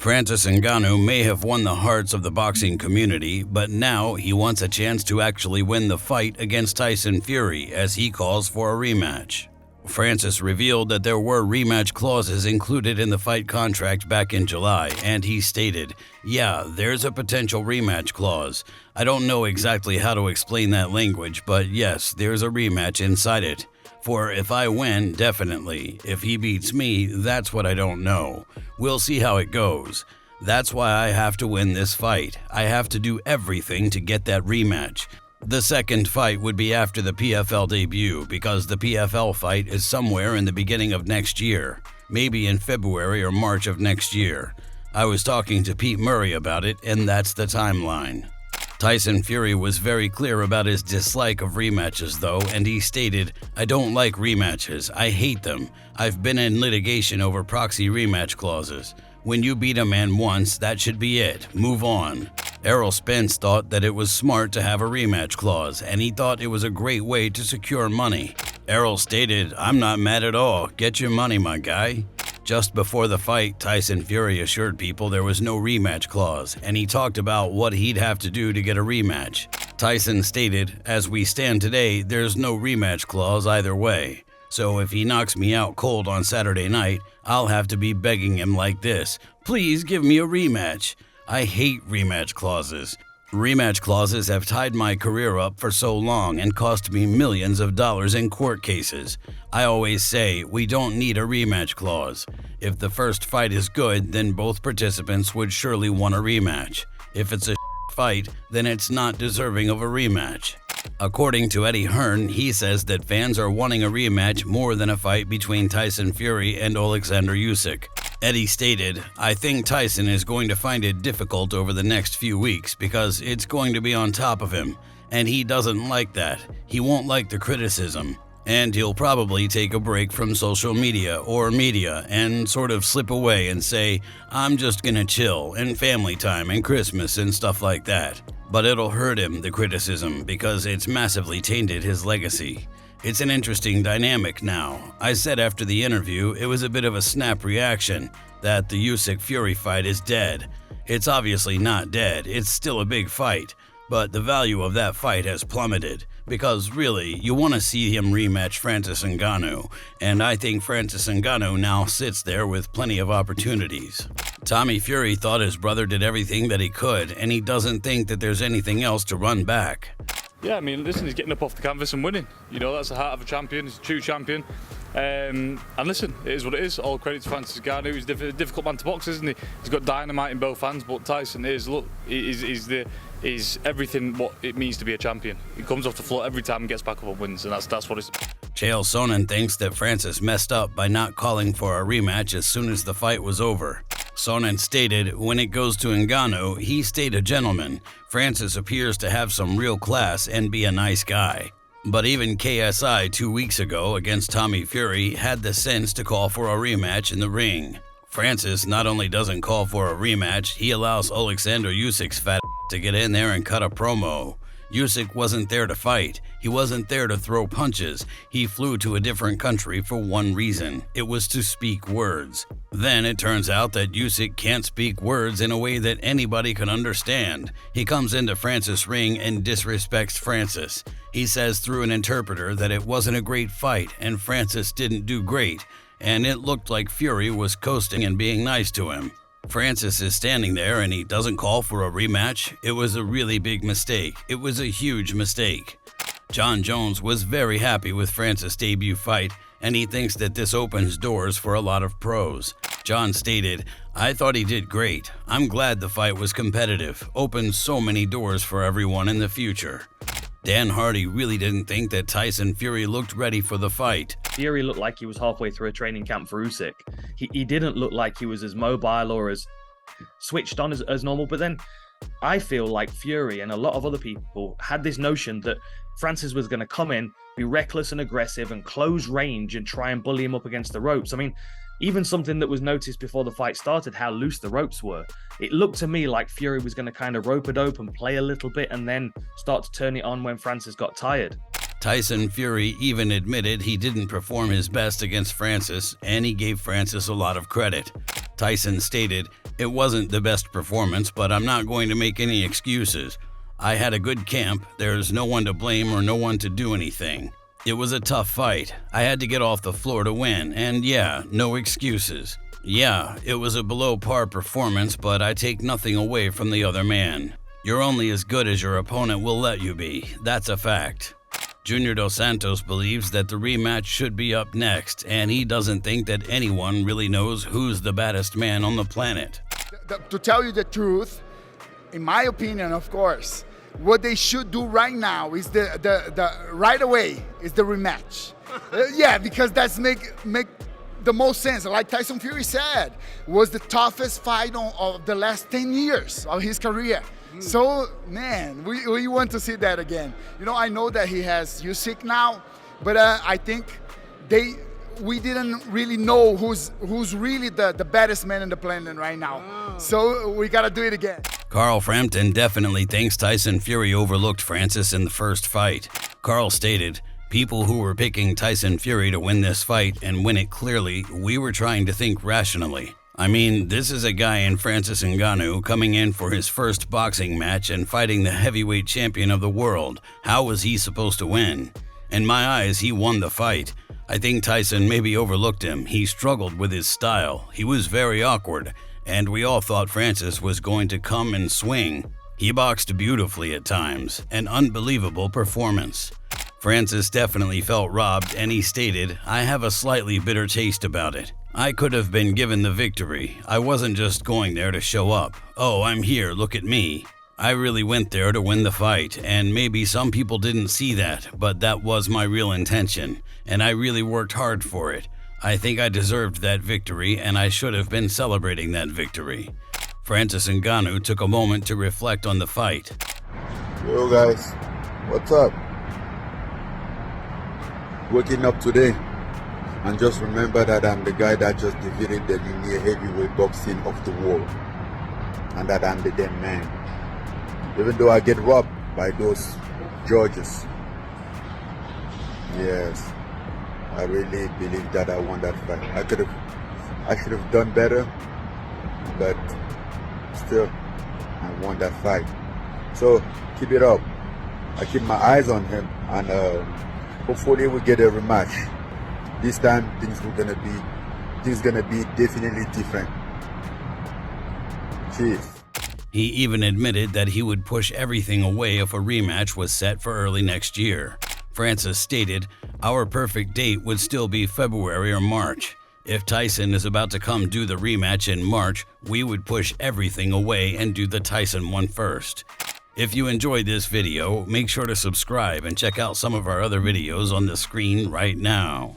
Francis Ngannou may have won the hearts of the boxing community, but now he wants a chance to actually win the fight against Tyson Fury as he calls for a rematch. Francis revealed that there were rematch clauses included in the fight contract back in July, and he stated, "Yeah, there's a potential rematch clause. I don't know exactly how to explain that language, but yes, there's a rematch inside it. For if I win, definitely. If he beats me, that's what I don't know. We'll see how it goes. That's why I have to win this fight. I have to do everything to get that rematch. The second fight would be after the PFL debut because the PFL fight is somewhere in the beginning of next year, maybe in February or March of next year. I was talking to Pete Murray about it, and that's the timeline." Tyson Fury was very clear about his dislike of rematches though, and he stated, "I don't like rematches. I hate them. I've been in litigation over proxy rematch clauses. When you beat a man once, that should be it. Move on." Errol Spence thought that it was smart to have a rematch clause, and he thought it was a great way to secure money. Errol stated, "I'm not mad at all. Get your money, my guy." Just before the fight, Tyson Fury assured people there was no rematch clause, and he talked about what he'd have to do to get a rematch. Tyson stated, "As we stand today, there's no rematch clause either way. So if he knocks me out cold on Saturday night, I'll have to be begging him like this, 'Please give me a rematch.' I hate rematch clauses. Rematch clauses have tied my career up for so long and cost me millions of dollars in court cases. I always say we don't need a rematch clause. If the first fight is good, then both participants would surely want a rematch. If it's a fight, then it's not deserving of a rematch." According to Eddie Hearn, he says that fans are wanting a rematch more than a fight between Tyson Fury and Alexander Usyk. Eddie stated, "I think Tyson is going to find it difficult over the next few weeks because it's going to be on top of him, and he doesn't like that. He won't like the criticism, and he'll probably take a break from social media or media and sort of slip away and say, 'I'm just gonna chill and family time and Christmas and stuff like that.' But it'll hurt him, the criticism, because it's massively tainted his legacy. It's an interesting dynamic now. I said after the interview it was a bit of a snap reaction that the Usyk-Fury fight is dead. It's obviously not dead, it's still a big fight, but the value of that fight has plummeted because really, you want to see him rematch Francis Ngannou, and I think Francis Ngannou now sits there with plenty of opportunities. Tommy Fury thought his brother did everything that he could, and he doesn't think that there's anything else to run back. Yeah, I mean, listen, he's getting up off the canvas and winning. You know, that's the heart of a champion. He's a true champion. And listen, it is what it is. All credit to Francis Ngannou. He's a difficult man to box, isn't he? He's got dynamite in both hands, but Tyson is, look, is everything what it means to be a champion. He comes off the floor every time and gets back up and wins, and that's what it's. Chael Sonnen thinks that Francis messed up by not calling for a rematch as soon as the fight was over. Sonnen stated, "When it goes to Ngannou, he stayed a gentleman. Francis appears to have some real class and be a nice guy." But even KSI 2 weeks ago against Tommy Fury had the sense to call for a rematch in the ring. Francis not only doesn't call for a rematch, he allows Alexander Usyk's fat to get in there and cut a promo. Usyk wasn't there to fight. He wasn't there to throw punches. He flew to a different country for one reason. It was to speak words. Then it turns out that Usyk can't speak words in a way that anybody can understand. He comes into Francis' ring and disrespects Francis. He says through an interpreter that it wasn't a great fight and Francis didn't do great, and it looked like Fury was coasting and being nice to him. Francis is standing there and he doesn't call for a rematch. It was a really big mistake. It was a huge mistake. John Jones was very happy with Francis' debut fight, and he thinks that this opens doors for a lot of pros. John stated, "I thought he did great. I'm glad the fight was competitive. Opened so many doors for everyone in the future." Dan Hardy really didn't think that Tyson Fury looked ready for the fight. Fury looked like he was halfway through a training camp for Usyk. He didn't look like he was as mobile or as switched on as normal. But then I feel like Fury and a lot of other people had this notion that Francis was going to come in, be reckless and aggressive and close range and try and bully him up against the ropes. I mean, even something that was noticed before the fight started, how loose the ropes were. It looked to me like Fury was going to kind of rope it open, play a little bit, and then start to turn it on when Francis got tired. Tyson Fury even admitted he didn't perform his best against Francis, and he gave Francis a lot of credit. Tyson stated, "It wasn't the best performance, but I'm not going to make any excuses. I had a good camp, there's no one to blame or no one to do anything. It was a tough fight. I had to get off the floor to win, and yeah, no excuses. Yeah, it was a below par performance, but I take nothing away from the other man. You're only as good as your opponent will let you be. That's a fact." Junior Dos Santos believes that the rematch should be up next, and he doesn't think that anyone really knows who's the baddest man on the planet. To tell you the truth, in my opinion, of course, what they should do right now is the right away is the rematch. Yeah, because that's make the most sense. Like Tyson Fury said, was the toughest fight of the last 10 years of his career. So, man, we want to see that again. You know, I know that he has Usyk now, but I think we didn't really know who's really the baddest man in the planet right now. So we gotta do it again. Carl Frampton definitely thinks Tyson Fury overlooked Francis in the first fight. Carl stated, "People who were picking Tyson Fury to win this fight and win it clearly, we were trying to think rationally. I mean, this is a guy in Francis Ngannou coming in for his first boxing match and fighting the heavyweight champion of the world. How was he supposed to win? In my eyes, he won the fight. I think Tyson maybe overlooked him. He struggled with his style. He was very awkward, and we all thought Francis was going to come and swing. He boxed beautifully at times. An unbelievable performance." Francis definitely felt robbed, and he stated, "I have a slightly bitter taste about it. I could have been given the victory. I wasn't just going there to show up. Oh, I'm here, look at me. I really went there to win the fight, and maybe some people didn't see that, but that was my real intention, and I really worked hard for it. I think I deserved that victory, and I should have been celebrating that victory." Francis Ngannou took a moment to reflect on the fight. Yo guys, what's up? Waking up today and just remember that I'm the guy that just defeated the linear heavyweight boxing of the world, and that I'm the damn man. Even though I get robbed by those judges. Yes, I really believe that I won that fight. I should have done better, but still, I won that fight. So keep it up. I keep my eyes on him, and hopefully we get a rematch. This time things gonna be definitely different. Cheers. He even admitted that he would push everything away if a rematch was set for early next year. Francis stated, "Our perfect date would still be February or March. If Tyson is about to come do the rematch in March, we would push everything away and do the Tyson one first." If you enjoyed this video, make sure to subscribe and check out some of our other videos on the screen right now.